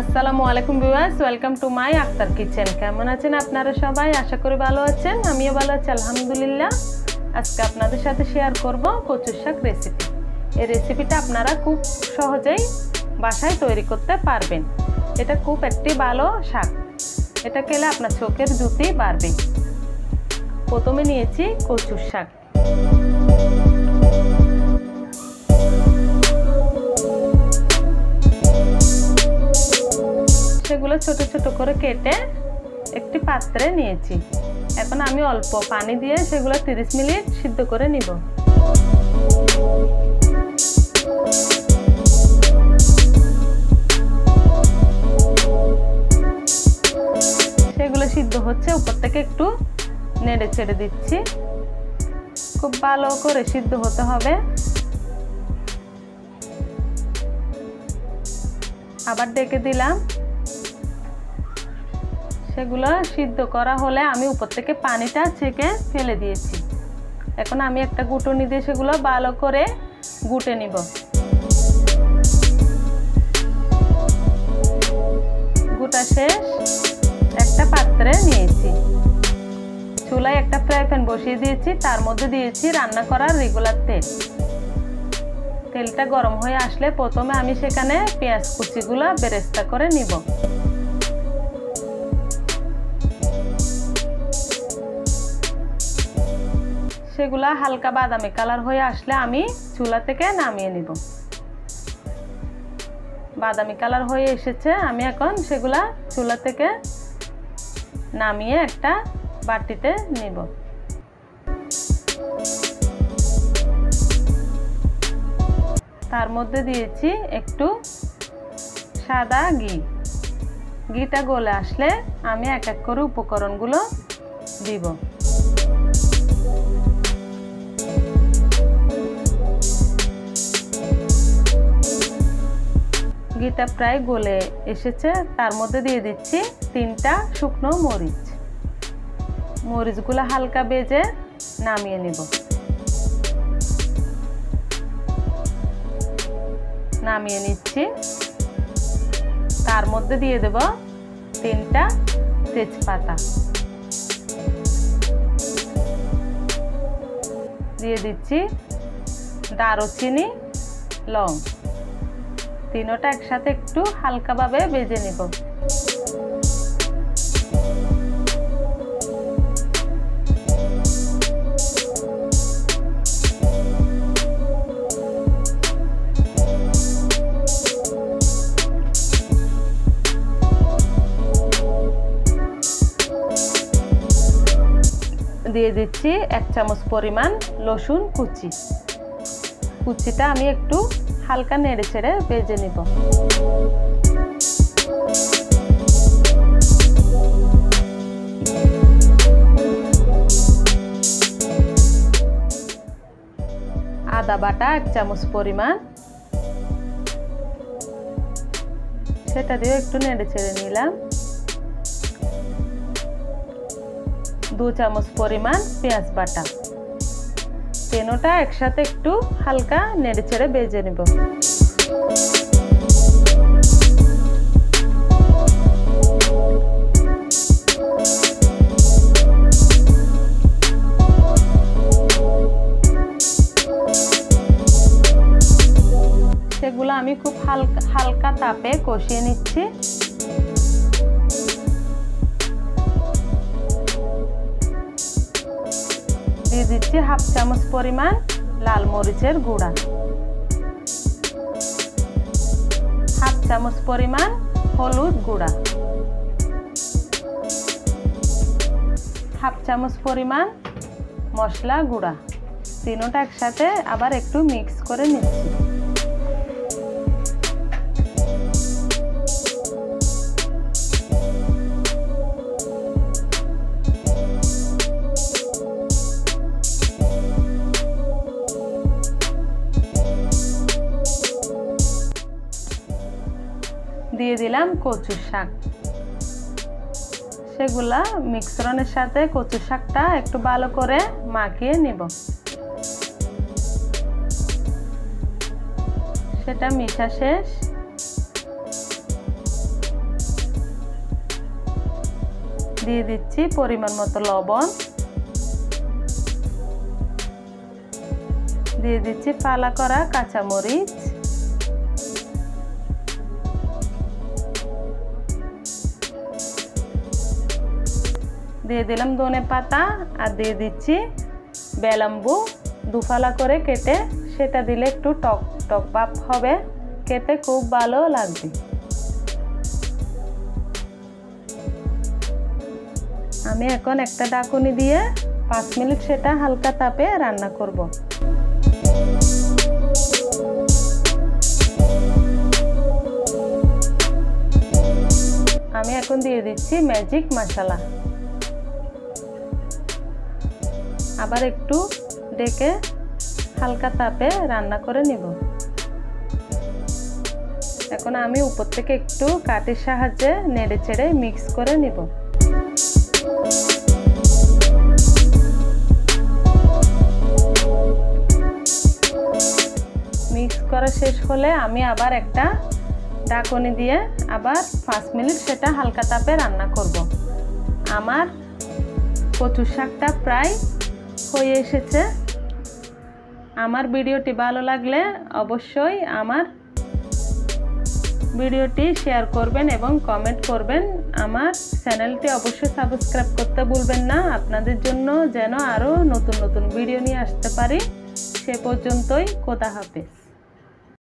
আসসালামু আলাইকুম viewers, welcome to my Akhtar kitchen. কেমন আছেন আপনারা সবাই? আশা করি ভালো আছেন। আমিও ভালো আছি আলহামদুলিল্লাহ। আজকে আপনাদের সাথে শেয়ার করব কচুর শাক রেসিপি। এই রেসিপিটা আপনারা খুব সহজেই বাসায় তৈরি করতে পারবেন। এটা খুব একটি ভালো শাক, এটা খেলে আপনার চোখের জ্যোতি বাড়বে। প্রথমে নিয়েছি কচুর শাক। সেগুলো ছোট ছোট করে কেটে একটি পাত্রে নিয়েছি। এখন আমি অল্প পানি দিয়ে সেগুলো 30 মিনিট সিদ্ধ করে নিব। সেগুলো সিদ্ধ হচ্ছে, উপর থেকে একটু নেড়ে ছেড়ে দিচ্ছি। খুব ভালো করে সিদ্ধ হতে হবে। আবার ডেকে দিলাম। সেগুলো সিদ্ধ করা হলে আমি উপর থেকে পানিটা ছেঁকে ফেলে দিয়েছি। এখন আমি একটা গুঁটনি দিয়ে সেগুলো ভালো করে গুটে নিব। গুটা শেষ, একটা পাত্রে নিয়েছি। চুলায় একটা ফ্রাই প্যান বসিয়ে দিয়েছি, তার মধ্যে দিয়েছি রান্না করার রেগুলার তেল। তেলটা গরম হয়ে আসলে প্রথমে আমি সেখানে পেঁয়াজ কুচিগুলো বেরেস্তা করে নিব। সেগুলা হালকা বাদামি কালার হয়ে আসলে আমি চুলা থেকে নামিয়ে নিব। বাদামি কালার হয়ে এসেছে, আমি এখন সেগুলা চুলা থেকে নামিয়ে একটা বাটিতে নিব। তার মধ্যে দিয়েছি একটু সাদা ঘি। ঘিটা গলে আসলে আমি এক এক করে উপকরণগুলো দিব। ঘিটা প্রায় গলে এসেছে, তার মধ্যে দিয়ে দিচ্ছি 3টা শুকনো মরিচ। মরিচগুলো হালকা ভেজে নামিয়ে নিব। নামিয়ে নিচ্ছি। তার মধ্যে দিয়ে দেব 3টা তেজপাতা। দিয়ে দিচ্ছি দারুচিনি, লং। তিনটা একসাথে একটু হালকাভাবে ভেজে নিব। দিয়ে দিচ্ছি 1 চামচ পরিমাণ রসুন কুচি। কুচিটা আমি একটু হালকা নেড়ে ছেড়ে ভেজে নিব। আদা বাটা 1 চামচ পরিমাণ, সেটা দিয়ে একটু নেড়ে ছেড়ে নিলাম। 2 চামচ পরিমাণ পেঁয়াজ বাটা। তিনটা একসাথে একটু হালকা নেড়ে ছেড়ে ভেজে নেব। সেগুলো আমি খুব হালকা তাপে কষিয়ে নিচ্ছি। দিয়ে দিচ্ছি 1/2 চামচ পরিমাণ লাল মরিচের গুঁড়া, 1/2 চামচ পরিমাণ হলুদ গুঁড়া, 1/2 চামচ পরিমাণ মশলা গুঁড়া। তিনটা একসাথে আবার একটু মিক্স করে নিচ্ছি। দিয়ে দিলাম কচুর শাক। সেগুলা মিশ্রণের সাথে কচুর শাকটা একটু ভালো করে মাখিয়ে নিব। সেটা মিশা শেষ। দিয়ে দিচ্ছি পরিমাণ মতো লবণ, দিয়ে দিচ্ছি ফালা করা কাঁচামরিচ, দিয়ে দিলাম ধনে পাতা আর দিয়ে দিচ্ছি বেলাম্বু দুফালা করে কেটে, সেটা দিলে একটু টক টক ভাব হবে, খেতে খুব ভালো লাগবে। আমি এখন একটা ঢাকনি দিয়ে 5 মিনিট সেটা হালকা তাপে রান্না করব। আমি এখন দিয়ে দিচ্ছি ম্যাজিক মশলা, আবার একটু ডেকে হালকা তাপে রান্না করে নিব। এখন আমি উপর থেকে একটু কাঠির সাহায্যে নেড়ে চেড়ে মিক্স করে নিব। মিক্স করা শেষ হলে আমি আবার একটা ঢাকনি দিয়ে আবার 5 মিনিট সেটা হালকা তাপে রান্না করব। আমার কচুর শাকটা প্রায় হয়ে এসেছে। আমার ভিডিওটি ভালো লাগলে অবশ্যই আমার ভিডিওটি শেয়ার করবেন এবং কমেন্ট করবেন। আমার চ্যানেলটি অবশ্যই সাবস্ক্রাইব করতে ভুলবেন না, আপনাদের জন্য যেন আরও নতুন নতুন ভিডিও নিয়ে আসতে পারি। সে পর্যন্তই খোদা হাফেজ।